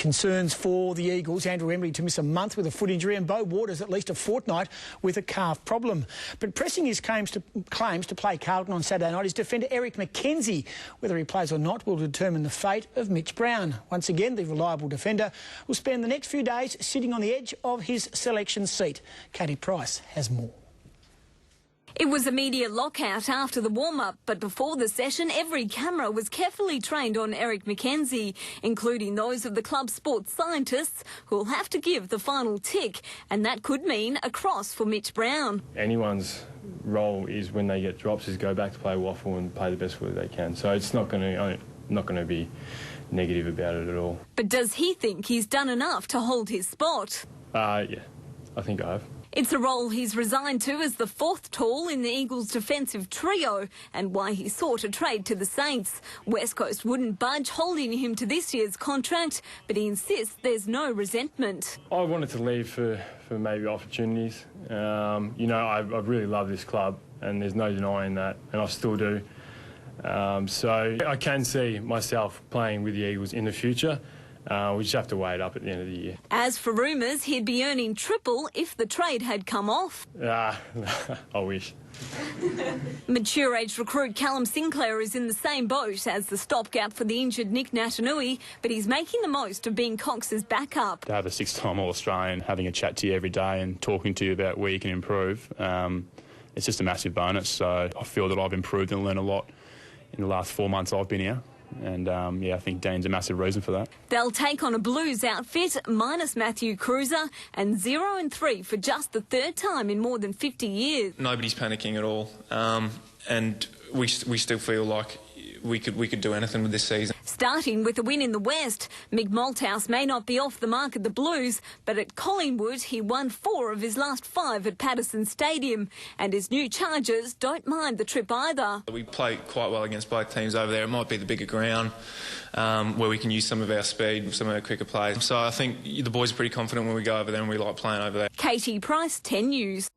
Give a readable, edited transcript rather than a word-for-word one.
Concerns for the Eagles. Andrew Embley to miss a month with a foot injury and Beau Waters at least a fortnight with a calf problem. But pressing his claims to play Carlton on Saturday night is defender Eric McKenzie. Whether he plays or not will determine the fate of Mitch Brown. Once again, the reliable defender will spend the next few days sitting on the edge of his selection seat. Caty Price has more. It was a media lockout after the warm-up, but before the session, every camera was carefully trained on Eric McKenzie, including those of the club's sports scientists, who will have to give the final tick, and that could mean a cross for Mitch Brown. Anyone's role is, when they get drops, is go back to play waffle and play the best footy they can. So it's not going to be negative about it at all. But does he think he's done enough to hold his spot? Yeah, I think I have. It's a role he's resigned to as the fourth tall in the Eagles' defensive trio, and why he sought a trade to the Saints. West Coast wouldn't budge, holding him to this year's contract, but he insists there's no resentment. I wanted to leave for maybe opportunities. You know, I really love this club, and there's no denying that, and I still do. So I can see myself playing with the Eagles in the future. We just have to weigh it up at the end of the year. As for rumours, he'd be earning triple if the trade had come off. I wish. Mature-age recruit Callum Sinclair is in the same boat as the stopgap for the injured Nick Natanui, but he's making the most of being Cox's backup. To have a six-time All-Australian having a chat to you every day and talking to you about where you can improve, it's just a massive bonus. So I feel that I've improved and learned a lot in the last 4 months I've been here. And, yeah, I think Dean's a massive reason for that. They'll take on a Blues outfit, minus Matthew Cruiser, and 0-3 for just the third time in more than 50 years. Nobody's panicking at all, and we still feel like we could do anything with this season. Starting with a win in the West, Mick Malthouse may not be off the mark at the Blues, but at Collingwood he won 4 of his last 5 at Patterson Stadium, and his new Chargers don't mind the trip either. We play quite well against both teams over there. It might be the bigger ground where we can use some of our speed, some of our quicker plays. So I think the boys are pretty confident when we go over there, and we like playing over there. Caty Price, 10 News.